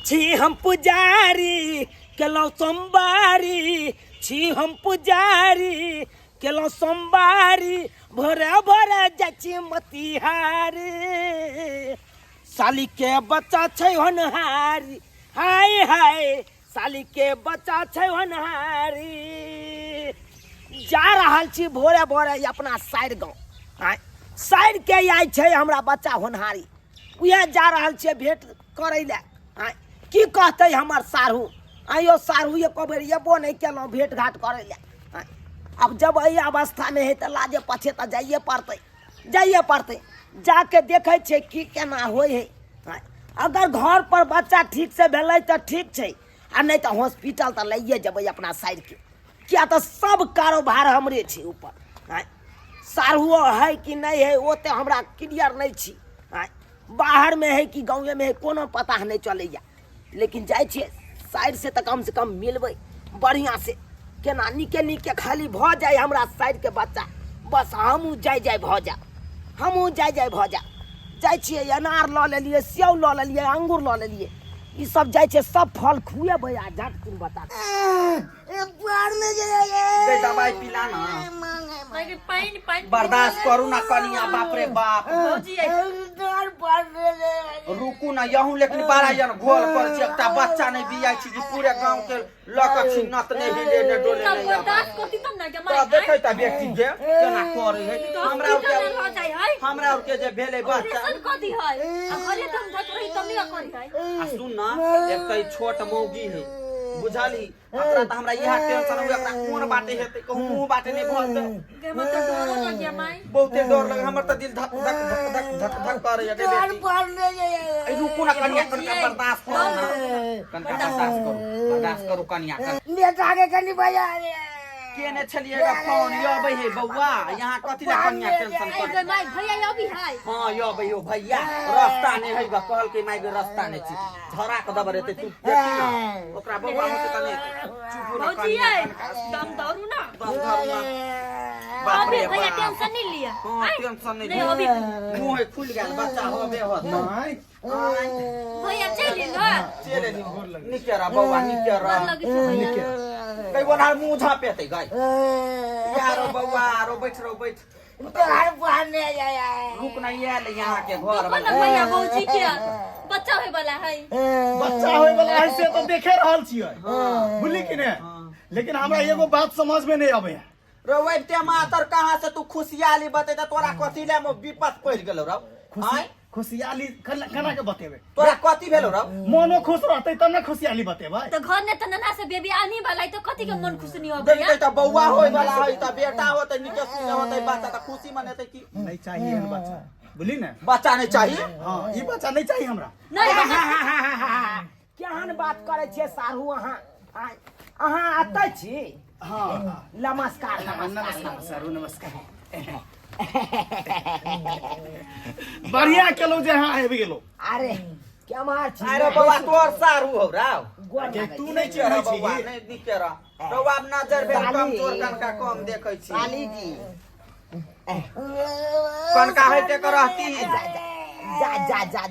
छी हम पुजारी केलौ सोमवारी छी हम पुजारी केलौ सोमवारी भोरे भोरे जाची मोतिहारी साली के बच्चा छै होनहारी हाय हाय साली के बच्चा छै होनहारी जा रहल छी भोरे भोरे अपना साइड गाँव साइड के आइ छै हमरा बच्चा होनहारी उहे जा रहल छियै भेंट करै ले की कहते हमर सारू आइयो सारू ये कबेर एबो नहीं केलौं भेंट घाट करे ले अब जब एहि अवस्था में है तो लाजे पछे तो जाइए पड़ते जाके देखे छे की केना होय है अगर घर पर बच्चा ठीक से भेलै तो ठीक छे आ नहीं तो हॉस्पिटल तो लइए जेबै अपना साइड के क्या तो सब कारोबार हमरे छे ऊपर सारूओ है कि नहीं है वो तो हमरा क्लियर नहीं छी बाहर में है कि गाँव में है कोनो पता नहीं चलैया लेकिन जाए छे साइड से तो कम मिलबै बढ़िया से केना निके खाली भ जाए हमरा साइड के बच्चा बस हमू जाए भ जा जाए छिए अनार ल लेलिए सेव ल लेलिए अंगूर ल लेलिए ई सब जाए छे सब फल खुएबै आ झट तुम बता ए पार में जे दे दवाई पिला ना मागे पानी बर्दाश्त करू ना कनिया बाप रे बाप भौजी डर पार में रुकू ना यहूं लेकिन बारा जन घोल पर छै एकटा बच्चा नहीं बियाई छी जे पूरे गांव के लक छिन्नत नहीं हिले ने डोले नहीं बर्दाश्त करती तब ना तो जमा देखै त व्यक्ति जे केना करे है हमरा और के जे भेले बच्चा कथी है घरे तुम धत रही तब नहीं करी है आ सुन ना एक त छोट मौगी है बुझाली एकरा त हमरा इहा टेंशन हो एकरा कोन बाटे हेतै कहूं मुंह बाटे नहीं भरत के मत डरो लगिया माई बहुते डर लगे हमर त दिल धक करे या डर पार में जे ए रुकू ना कनिया कनिया बर्दाश्त करू ना कनिया बर्दाश्त करू कनिया बेटा के कनी बजा रे केने छलिएगा फोन यो भाई हे बौआ यहाँ कथि ला कनिया टेंशन कर माई भैया यो भी है हां यो भाई हो भैया रास्ता ने है कहल के माई के रास्ता ने छी धरा के दबर एते तू देखी ना ओकरा बौआ होते तने चुप ना भौजी है दम धरू ना बाप रे भैया टेंशन नहीं लिया हां टेंशन नहीं अभी मुंह खुल गेल बच्चा होबे होत माई भैया चले ना चले निकेरा बौआ निकेरा कई वनार मुंह झापेते गई यारो बौआ रो बैठ डर पार में जाए रुक ना ये ले यहाँ के घर बोला भैया भौजी के बच्चा होय वाला है बच्चा होय वाला है से तो देखे रहल छियै बुझली कि ने लेकिन हमरा एगो बात समझ में नहीं आवे रोवैते मातर कहां से तू खुशियाली बते तोरा कथि ले विपत पड़ गेलो रौ हां खुशियाली केना के बतेबे तोरा कथि भेलो रौ मनो खुश रहते तब ना खुशियाली बतेबै तो घर ने त नना से बेबी आनी वाला है तो कथी के मन खुश नहीं हो देखते त बौआ होय वाला है त बेटा होते निके खुश होते बच्चा त खुशी मनेते की नहीं चाहिए एहन बच्चा बुझली ने बच्चा नहीं चाहिए हां ई बच्चा नहीं चाहिए हमरा नहीं केहन बात करे छे सारू अहाँ आते छी हां नमस्कार नमस्कार सर नमस्कार बढ़िया केलो जे हां आबि गेलो अरे क्या मार छी अरे बौआ तोर सारू हो रौ के तू नहीं चेहरा चिन्है बौआ छी नहीं दिखेरा रौआ नजर भेल कम तोर कनका कम देखै छी साली जी कनका होते के रहती जा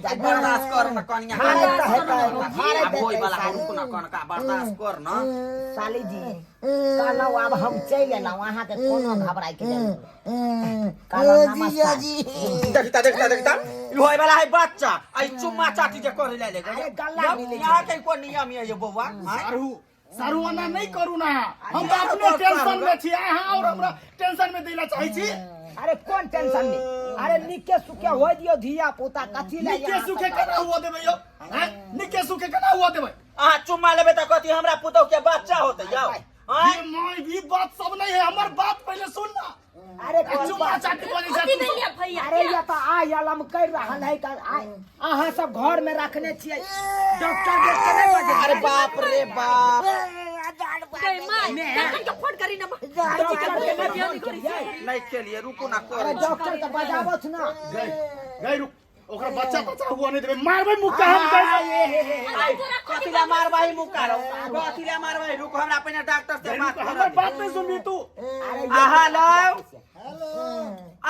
बर्दाश्त कर न कनिया हारे त है अब होय वाला रुक न कनका बर्दाश्त कर न साली जी कहलौ अब हम चल एलौ वहां के कोनो घबराई के जरूरत कहलौ नमस्कार देखता ई होय वाला है बच्चा आई चुम्मा चाटी जे करे ले अरे गल्ला मिले यहाँ के कोन नियम है ये बौआ सारू ना नहीं करू ना हम तो अपने टेंशन में छी हां और हमरा टेंशन में देला चाहि छी अरे कौन टेंशन नहीं अरे निके सुके हो दियो धिया पुता कथि ले निके सुखे केना हुआ देबे यो हैं निके सुखे केना हुआ देबे आ चुम्मा लेबे त कथि हमरा पुतौ के बच्चा होते जाओ ये माय भी बात सब नहीं है हमर बात पहले सुन ना अरे चुम्मा चाटी वाली कथी में लिया भैया अरे ये तो आय अलम कर रहल है का अहाँ सब घर में रखने छियै डॉक्टर देख के नहीं बजे अरे बाप रे बाप माई डॉक्टर के फोन करी ना डॉक्टर के नहीं फोन नहीं खेलिए रुको ना अरे कर डॉक्टर के बजावत ना गई रुक ओकरा बच्चा हुआ नहीं देबे मारबे मुक्का हम कर कथिला मारबाई मुकारो कथिला मारबाई रुको हमरा पहिने डॉक्टर से बात कर हमर बात नहीं सुनबी तू हेलो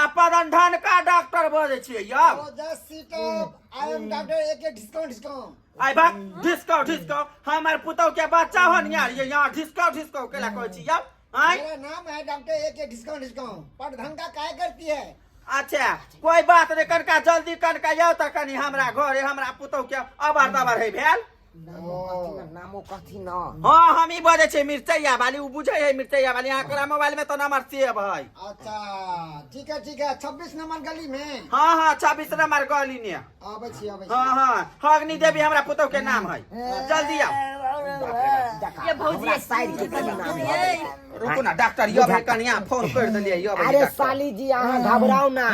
अपन धन का डॉक्टर बोले छियै यौ just sit up I am doctor एक डिस्काउंट आई बात ढिसको हमार पुतौ के बच्चा हो यार ये यहाँ ढिसको केला कहै छी यार आई मेरा नाम है डॉक्टर AK डिस्काउंट पटधन का काय करती है। अच्छा कोई बात नहीं कनका जल्दी कनका जाओ त कनी हमरा घरे हमरा पुतौ के अबार दबार है भेल नामो कथी न हां हम ही बजे छे मिर्चैया वाली उ बुझै है मिर्चैया वाली आकरा मोबाइल में तो नंबर सेव है। अच्छा ठीक है 26 नंबर गली में। हां 26 नंबर गली ने आबै छी हां हगनी देवी हमरा पुतौ के नाम है जल्दी आओ। ये भौजी साइड के कनी नाम है। रुको ना डॉक्टर यो भाई कनिया फोन कर देलिए यो भाई अरे साली जी अहाँ घबराओ ना।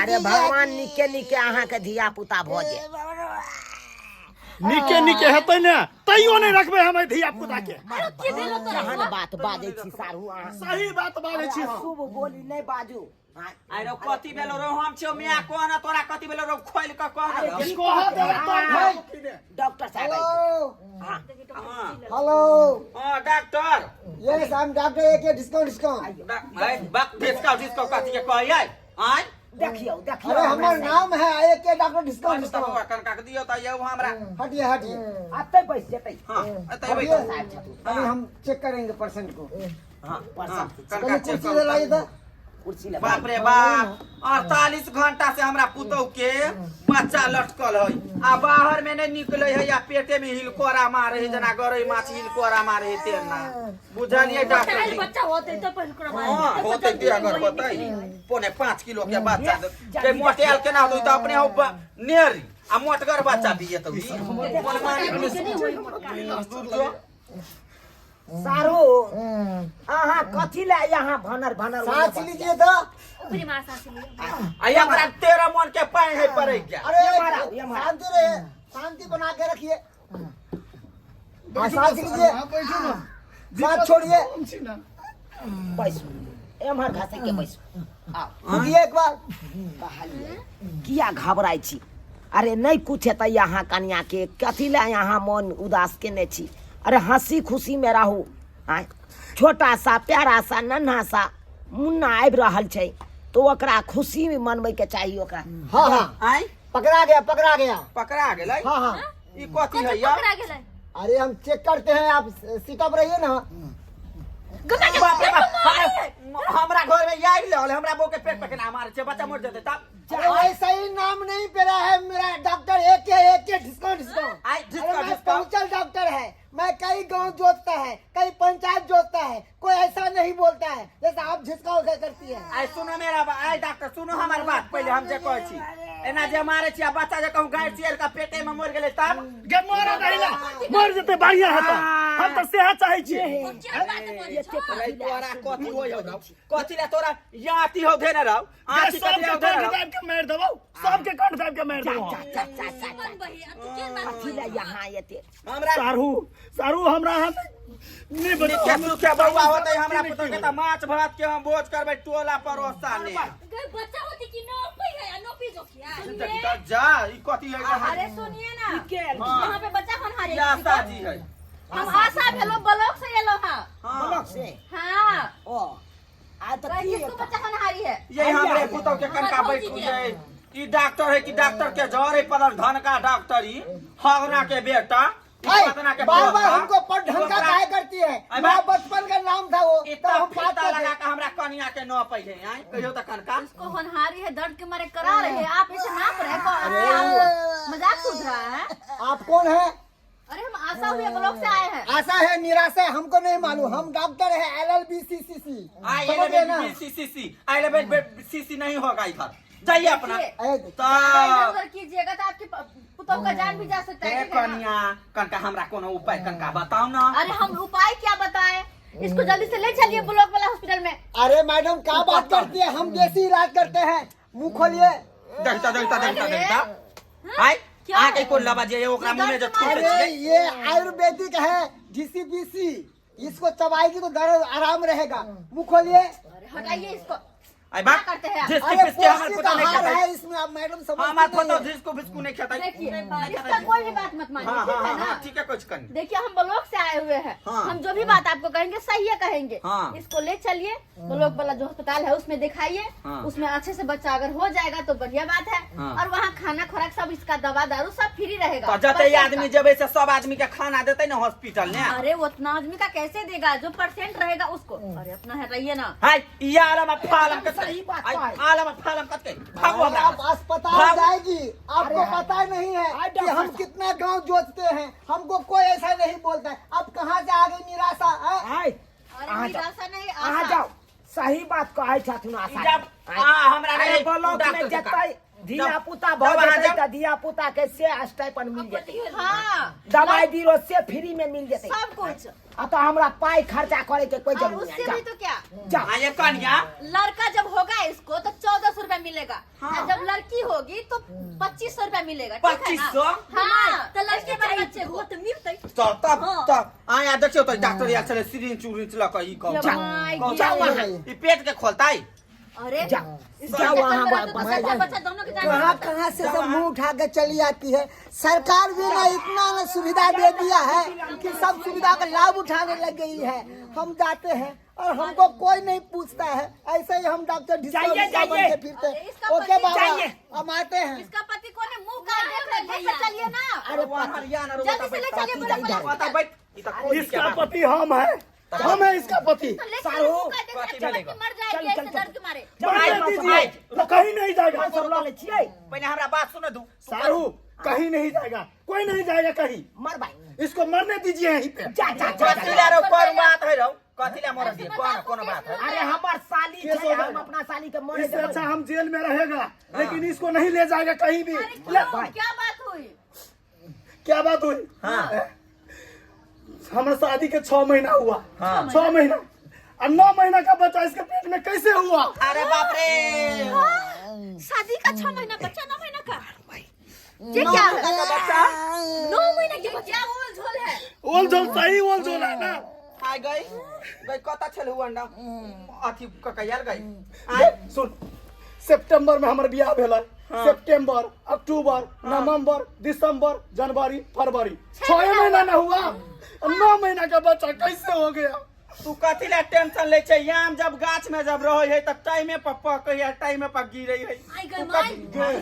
अरे भगवान निके निके अहाँ के धिया पुता भजे निके निके हेतै ने तैयो नहीं रखबे हम धिया पुता के। केहन बात बाजै छी सारू अहाँ सही बात बाजै छी। शुभ बोली नहीं बाजू। आई रो कथि भेलो रो हम छियो मिया कोन तोरा कथि भेलो रो खोल के कह इसको हाथ डॉक्टर साहब हेलो हां doctor yes I am doctor AK discount. भाई बात डिस्को कथि के कहै आई देखियो अरे हमार नाम है AK डॉक्टर डिस्काउंट। कनका के दियो त ये हमरा हटिए आते बैठ जेतै। हां एतै हटिए बैठ अभी हम चेक करेंगे पेशेंट को। हां कनी कनका चेक कुर्सी ले लाइए तो। कुर्सी लगा बाप रे बाप 48 घंटा से हमरा पुतौ के बच्चा लटकल है आ बाहर में नहीं निकले है या पेटे में हिलकोरा मारे है जना गरई माछ हिलकोरा मारे है तेना बुझलिए डॉक्टर जी। बच्चा होते तो पर हां होते दे अगर बताई पौने 5 किलो के बच्चा के मोटेल के ना दो त अपने हो नेरी आ मोटगर बच्चा दिए तो सारू अहाँ कथी ले यहाँ भनर भनर सांस लीजिए तो। ऊपरी मां सांस लिए आई हमरा तेरा मन के पाए है पड़े क्या अरे ये मारा। शांति रहे शांति बना के रखिए। सांस लीजिए सांस छोड़िए बैसू एम्हर घासे के बैसू कूदिए एक बार। किया घबराई छी। अरे नहीं कुछ है यहाँ कन्या के कथी ले यहाँ मन उदास केने छी। अरे हंसी खुशी में रहू। आय छोटा सा प्यारा सा नन्हा सा मुन्ना आबि रहल छै तो ओकरा खुशी में मनबै के चाहिए ओकरा। हाँ हाँ आई पकड़ा गया। पकड़ा गेलै हाँ हाँ ई कथि है यार पकड़ा गेलै अरे हम चेक करते हैं आप सीटअप रहिए ना। बाप रे बाप हमरा घर में यार ले हमरा बो के पेट पे केना मारे छै बच्चा मर जेतै तब अरे वैसा ही नाम नहीं पेरा है मेरा डॉक्टर AK डिस्काउंट। आई अरे मैं डिस्को पहुंचल डॉक्टर है। मैं कई गांव जोतता है कई पंचायत जोतता है कोई ऐसा नहीं बोलता है जैसा आप झिसकाओ करती है। आई सुनो मेरा आई डॉक्टर सुनो हमार बात पहले हम जे कहै छी एना जे मारे छी बच्चा जे कहूं गाय चेर का पेटे में मर गेलै तब गे मोरा दहिला मर जेते बढ़िया हेतै। हम त सेहा चाहै छी। अरे तोरा कथि होय हो कथि ले तोरा याती हो धेने रहो आती सब कथि के हो कंठ धेने दाब के मार देबौ सब के कंठ दाब के मार देबौ। कथी ले यहाँ एते हमरा सारू हमरा हाथ नहीं निके मुखे बउआ होतै हमरा पुत्र के त माछ भात के हम भोज करबै टोला परोसा ने बच्चा होती कि नोपी है नोपी जो किया जा ई कथि है अरे सुनिए ना यहाँ पे बच्चा कौन हारे आशा जी है हम आशा भेलो ब्लॉक से एलो हां ब्लॉक से हां ओ आ तो की किसको बच्चा कौन हारी है ये हमरे पुतौ के कनका बैठ जाए ई डॉक्टर है कि डॉक्टर के जरे पड़ल धन का डॉक्टरी हगना के बेटा बार बार हमको पटधन का काय करती है। मेरा बचपन का नाम था वो तो इतना हम बात फीता करते लगा के हमरा कनिया के न पहिले आई कहियो त कनका इसको होनहारी है दर्द के मारे करा रहे हैं आप इसे नाप रहे हैं मजाक सूझ रहा है। आप कौन है। अरे हम आशा हुए ब्लॉक से आए हैं। आशा है निराशा है हमको नहीं मालूम। हम डॉक्टर है LLBCCC आई समझ गए ना। LBCCC आई LBCCC नहीं होगा इधर जाइए अपना अगर कीजिएगा तो आपकी पुतों का जान भी जा सकता है। कनिया कनका हमरा कोनो उपाय कनका बताओ ना। अरे हम उपाय क्या बताएं इसको जल्दी से ले चलिए ब्लॉक वाला हॉस्पिटल में। अरे मैडम क्या बात करती है हम देसी इलाज करते हैं मुंह खोलिए। देखता आई आके को लबा जे ओकरा मुंह में जो छूटे अरे छे ये आयुर्वेदिक है DCBC इसको चबाएगी तो दर्द आराम रहेगा। मुंह खोलिए। हटाइए इसको। आई क्या बात करते हैं आप? जिसकी अरे पिसके हमर पोस्ती पता का नहीं हार खाता है इसमें, आप मैडम समझ हमार पता जिसको बिस्कू नहीं खाता देखिए इसका कोई भी बात मत मानिए, हाँ ठीक हाँ है ना? हाँ ठीक है कुछ करनी देखिए हम ब्लॉक से आए हुए हैं, हाँ। हम जो भी बात आपको कहेंगे सही है कहेंगे। हाँ। इसको ले चलिए ब्लॉक वाला जो अस्पताल है उसमें दिखाइए, हाँ। उसमें अच्छे से बच्चा अगर हो जाएगा तो बढ़िया बात है। हाँ। और वहाँ खाना खुराक सब इसका दवा दारू सब फ्री रहेगा। तो जते परसेंट आदमी का। जब ऐसे सब आदमी के खाना देते ना हॉस्पिटल ने अरे वो उतना आदमी का कैसे देगा, जो परसेंट रहेगा उसको। अरे अपना है रहिए ना। हाय ये आलम फालम के सही बात है। आलम फालम के भागो अब हमरा अस्पताल भाग। जाएगी, आपको पता नहीं है कि हम कितना गांव जोतते हैं, हमको कोई ऐसा नहीं बोलता है। अब कहाँ से आ गई निराशा है? आय अरे आ जाओ। निराशा नहीं आ आशा। जाओ, सही बात कहै छथुन आशा। जब हमरा अरे नहीं ब्लॉक में डॉक्टर से जतै धिया पुता जब भऽ अहाँ जेतै जब- तऽ धिया पुता के से स्टाइपन मिल जेतै, हाँ दवाई बीरो से फ्री में मिल जेतै। सब कुछ। आ तो हमरा पाई खर्चा करे के कोई और जरूरत उससे नहीं। भी तो क्या, जा ये कन्या लड़का जब होगा इसको तो 1400 रुपया मिलेगा। हाँ। और जब लड़की होगी तो 2500 रुपया मिलेगा। ठीक है ना? 2500? हाँ तो लड़के वाले बच्चे को तो मिलते। तब आया देखियो तो डॉक्टर या चले सिरिंज उरिंज लक ई कहू जब माय कहू गिरा जाओ है। ई पेट के खोलताई अरे जा इसके जा चक्कर वहाँ में तो बस बच्चा बच्चा दोनों के जान कहाँ कहाँ से सब मुंह उठा के चली आती है। सरकार भी ना इतना ना सुविधा दे दिया है कि सब सुविधा का लाभ उठाने लग गई है। हम जाते हैं और हमको कोई नहीं पूछता है, ऐसे ही हम डॉक्टर जाइए, जाइए। बन के फिरते अरे हैं। इसका ओके पति बाबा, जाइए। हम आते हैं। इसका पति कौन है, मुंह का देख रहे हैं, चलिए ना। अरे हरियाणा रो जल्दी से ले चलिए बोलो बोलो। बता बैठ ई त कोई इसका पति हम है इसका पति। तो ले सारू, चलिए, मुंह का देख पति रहे हैं, मिलेगा। मर जाएगी चल, ऐसे चल, दर्द के मारे। मरने दीजिए, तो कहीं नहीं जाएगा। सब लऽ ले छियै, पहले हमरा बात सुन दू सारू कहीं नहीं जाएगा, कोई नहीं जाएगा कहीं। मर भाई। इसको मरने दीजिए यहीं पे। जा जा जा, जा। कथिला रो कोन बात है रो कथिला मर दिए कोन बात है अरे हमार साली केस छै, हो हम जाएगा। अपना साली के मरे इससे देबै। अच्छा हम जेल में रहेगा, लेकिन इसको नहीं ले जाएगा कहीं भी। अरे ले, क्यों? क्या बात हुई? क्या बात हुई? हाँ। हमारा शादी के 6 महीना हुआ। हाँ। 6 महीना और 9 महीना का बच्चा इसके पेट में कैसे हुआ? अरे बाप रे शादी का 6 महीना बच्चा, 9 महीना का ये क्या है? 9 महीने की बच्चा ओल झोल है। ओल झोल सही ओल झोल है ना। आइ गई कता छल हुआ ना अथी ककैयाल गई देख, सुन, सितंबर में हमारे बियाह भेल है। सितंबर, अक्टूबर, नवंबर, दिसंबर, जनवरी, फरवरी 6 महीना ना हुआ। 9 महीना का बच्चा कैसे हो गया? तू कथिला टेंशन ले छै याम जब गाछ में जब रहे है त टाइमे पर पकै है टाइमे पर गिरै है आई गई माय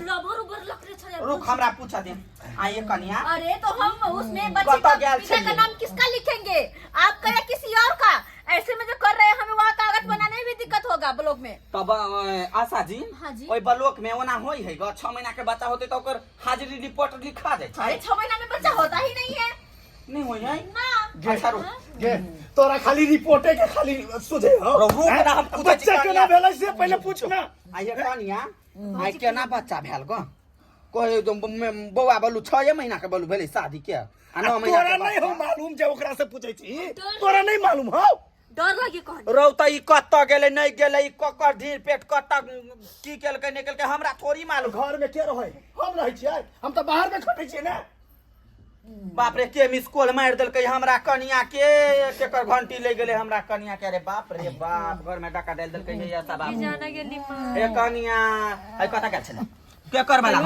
रबर उबर लकड़े छले। रुक हमरा पूछा दे आइए कन्या अरे तो हम उसमें बच्चे कता का गेल पिता का छलिए? नाम किसका लिखेंगे, आपका या किसी और का? ऐसे में जो कर रहे हैं हमें वहाँ कागज बनाने में भी दिक्कत होगा ब्लॉक में। तब आशा जी हाँ जी। ओइ ब्लॉक में ओना होई है 6 महीना के बच्चा होते तो ओकर हाजिरी रिपोर्ट लिखा जाय छै अरे 6 महीना में बच्चा होता ही नहीं है नहीं होई है ना। अच्छा रुक गे, तोरा खाली रिपोर्टे के खाली सुझे हो। रुक ना, हम हैं? पूछे बच्चा छी केना कन्या। भेलै से पहले पूछना। आइए कन्या आई केना बच्चा भेल गो कोई बौआ बोलू 6 महीना के बोलू भेलै शादी के आ 9 महीना तोरा के नहीं हो बच्चा। मालूम जे ओकरा से पूछे छी? तोरा नहीं मालूम हो? डर लगे कौन? रौ त ई कत्ता गेलै नहीं गेलै ई ककर ढीर पेट कत्ता की केलकै नहीं केलकै हमरा थोड़ी मालूम घर में के रहे? हम रहे छियै, हम तो बाहर में खटे छियै ना। बाप रे के मिस कॉल मार देलकै हमरा कनिया के केकर घंटी ले गेलै हमरा कनिया के। अरे बाप रे बाप घर में डका डाल देलकै ये सब बाबू ए कनिया आई कता के छले केकर वाला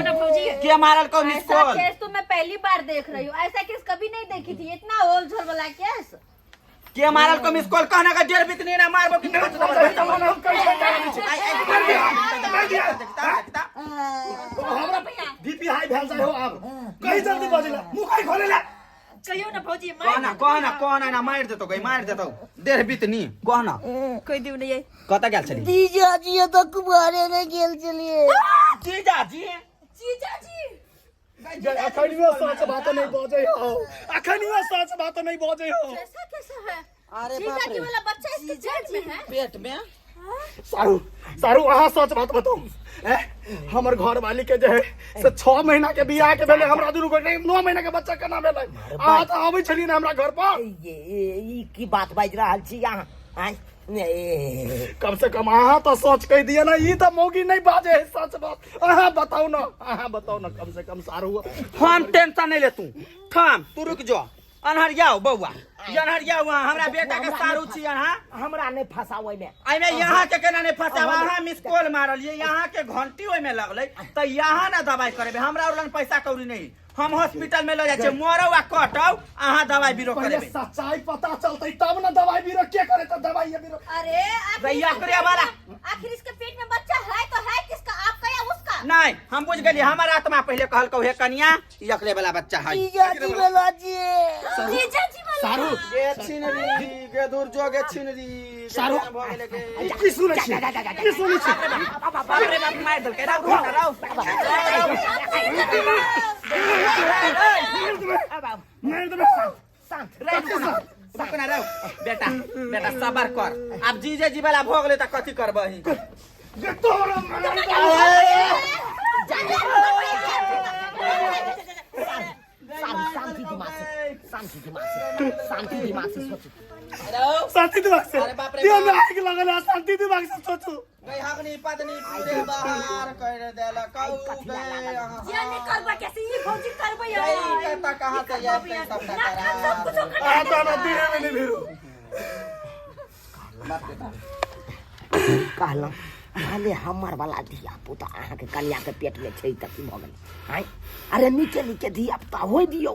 के मारल को मिस ऐसा कॉल केस तो मैं पहली बार देख रही हूँ, ऐसा केस कभी नहीं देखी थी, इतना ओल झोल वाला केस। के मारल को मिस कॉल कहना का जेल बितनी ना मारबो कि हम कैसे जाने छी? हमरा बीपी हाई भेल जाय हो अब। कहीं जल्दी बजेला, मुंह काहे खोलेला? कहियो ना भौजी कहना ना मार देतो गई मार देतो देह बितनी कहना कोई दिव नहीं है। कता गेल छली जीजा जी तो कुमारे में गेल चलिए। जीजा जी जीजा जी अखनियो सच बात नहीं बजे हो। अखनियो सच बात नहीं बजे हो। ऐसा कैसा है? अरे जीजा बाप जी रे वाला बच्चा इसके जेब में है? पेट में सारू सारू अहाँ सच बात बताऊ। हमर घर वाली के जे है से 6 महीना के बियाह के भेले, हमरा दुनू के 9 महीना के बच्चा केना भेले? अहाँ तो आबै छली ना हमरा घर पर। ई की बात बाज रहल छी अहाँ? आय कम से कम अहाँ तो सच कह दिए ना, ई तो मौगी नहीं बाजे है सच बात। अहाँ बताओ ना, अहाँ बताओ ना कम से कम सारू। हम टेंशन नहीं ले तू थाम तू रुक जा अनहर जाओ बउआ जनहरिया हुआ हमरा बेटा के सारू छियन हां हमरा नहीं फंसा ओइ में एमे यहाँ के केना नहीं फंसाब अहाँ मिस कॉल मारलिए यहाँ के घंटी ओइ में लगले त यहाँ ना दवाई करेबे हमरा उलन पैसा कौड़ी नहीं हम हॉस्पिटल में ले जाय छै मरौ आ कटौ अहाँ दवाई बीरो पहले करेबे सच्चाई पता चलतै तब ना दवाई बीरो के करे तो दवाई ये बीरो अरे रैया करे वाला आखिर इसके पेट में बच्चा है तो है किसका, आपका या उसका? नहीं हम बुझ गेली हमार आत्मा पहले कहल कहो हे कन्या यकले वाला बच्चा है जीजा जी बोला जी जीजा जी बोला। सारू गे छिनरी गे दूर जो गे छिनरी सारू भ गेले के की सुनै छी की सुनै छी बाप रे बाप मार देलकै राव मार देबे रुकना रहो बेटा बेटा सबर कर अब जीजे जी वाला भ गेले त कथि करबही जे तोरा मार शांति दिमाग से सोचो शांति दिमाग से अरे बाप रे दिया में बाप। आग लगल है शांति दिमाग से सोचो गई हगनी पत्नी पूरे बाहर कर देला कहू गए ये नहीं करबा कैसे ये फौजी करबा यार गई त कहां से ये सब करा आ तो ना दिए में नहीं भिरो कहलौं भले हमर वाला धिया पुता अहाँ के कन्या के पेट में छै त की भ गेल हैं अरे नीचे नीचे धिया पुता होय दियो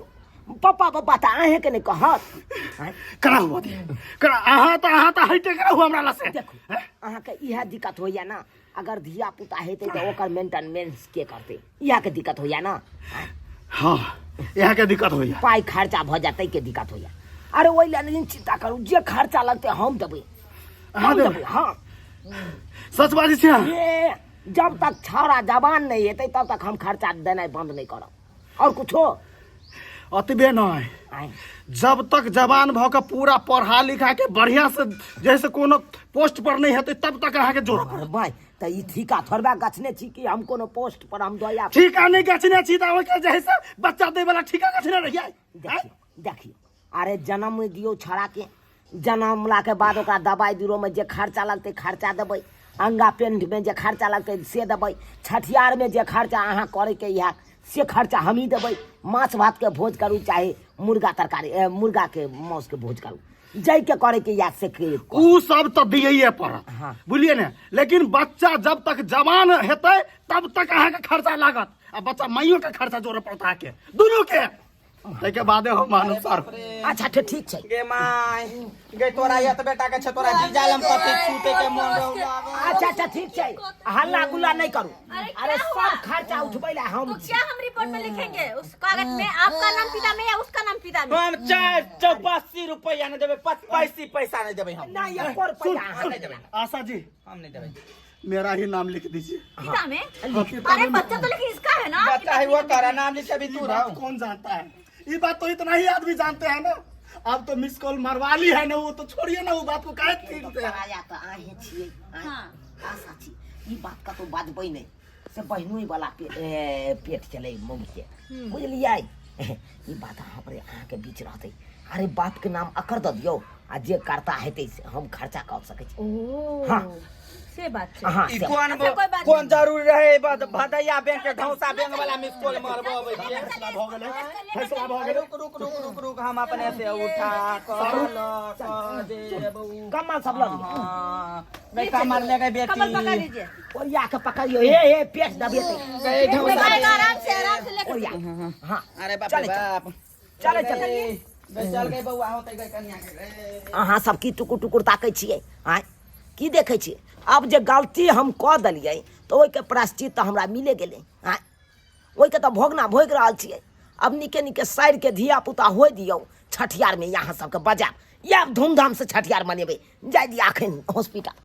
पापा पापा त अहाँ के नहीं कहत हैं करा हुआ दे करा आहा तो हटे करा हुआ हमरा से देखो अहाँ के इहा दिक्कत होइया ना अगर धिया पुता हेतै त ओकर मेंटेनेंस के करतै इहा के दिक्कत होइया ना हां यहाँ के दिक्कत होइया पाई खर्चा भ जातै के दिक्कत होइया अरे ओइ ला नहीं चिंता करू जे खर्चा लगतै हम देबै अहाँ देबै हां सच बाजी छै ये जब तक छौड़ा जवान नहीं हेतै तब तक हम खर्चा देनाइ बंद नहीं करब और कुछो अतबे नहीं आइ जब तक जवान भ के पूरा पढ़ा लिखा के बढ़िया से जैसे कोनो पोस्ट पर नहीं हेतै तब तक अहाँ के जोर अरे भाई त ई ठीका थोड़बा गछने छी कि हम कोनो पोस्ट पर हम दोया ठीक आ नहीं गछने छी त ओइ के जैसे बच्चा दे वाला ठीका गछने रहिए देखियो अरे जन्म दियो छड़ा के जन्मला के बाद ओकरा दवाई बीरो में जे खर्चा लगतै खर्चा देबै अंगा पेंट में जे खर्चा लगतै से देबै छठियार में जे खर्चा अहाँ करे के इहा से खर्चा हम ही देबै माछ भात के भोज करू चाहे मुर्गा तरकारी मुर्गा के मांस के भोज करू जै के करे के या से के उ सब तो दिए पड़त हाँ। बुझलिए ने लेकिन बच्चा जब तक जवान हेतै तब तक अहाँ के खर्चा लागत आ बच्चा माइयो के खर्चा जोड़े पड़ता के दोनों के ताके बादे हम मानू सर अच्छा तो ठीक छै गे माय गे तोरा ये त बेटा के छ तोरा जीजालम कथि छूटे के मन रहो अच्छा अच्छा ठीक छै हल्ला गुल्ला नहीं करू अरे अरे क्या हुआ? सब खर्चा उठबै ला हम तो क्या हम रिपोर्ट में लिखेंगे उस कागज में आपका नाम पिता में या उसका नाम पिता में? हम 480 रुपया नहीं देबे 85 पैसा नहीं देबे हम नहीं एक और पैसा हम नहीं देबे आशा जी हम नहीं देबे मेरा ही नाम लिख दीजिए पिता में? अरे बच्चा तो लेकिन इसका है ना बच्चा है वो तारा नाम लिख अभी तू रहो कौन जानता है ये बात तो इतना ही आदमी जानते हैं ना अब तो मिस कॉल मरवा ली है ना वो तो छोड़िए ना वो बात को काहे छीनते हैं आया त आहे छियै हाँ। आशा छी ई बात का तो बाजबै नहीं से बहिनोई वाला पेट चले मौगी के बुझलियै ई बात अहाँ पर अहाँ के बीच रहतै अरे बाप के नाम अकर द दियौ आ जे करता हेतै से हम खर्चा कर सकै छी ओह हाँ। से बात है। हाँ ई से कौन अच्छा, कोई बात कौन जरूरी रहे भदैया बैंक के ढौसा बैंक वाला मिस कॉल मारबो अबै छियै फैसला भ गेलै फैसला भ गेलै रुक रुक रुक रुक रुक हम अपने से उठा कर देबू कमल सब लग नहीं कमर ले गई कमल पकड़ बेटी लीजिए ओरिया के पकड़ियो हे पेट दबेतै गई ढौसा आराम से लेकर ओरिया हां अरे बाप रे चले, बाप चले, चले। गई चल गई बउआ होते गई कन्या के अहाँ सब की टुकुर टुकुर ताकै छियै आय की देखै छियै अब जे गलती हम कऽ देलियै तऽ ओहिके प्रायश्चित तऽ हमरा मिले गेलै आय ओहिके तऽ भोगना भोगि रहल छियै अब नीके नीके साइड के धिया पुता होय दियौ छठियार में यहाँ सबके बजायब या धूमधाम से छठियार मनेबै जाय दिया अखन हॉस्पिटल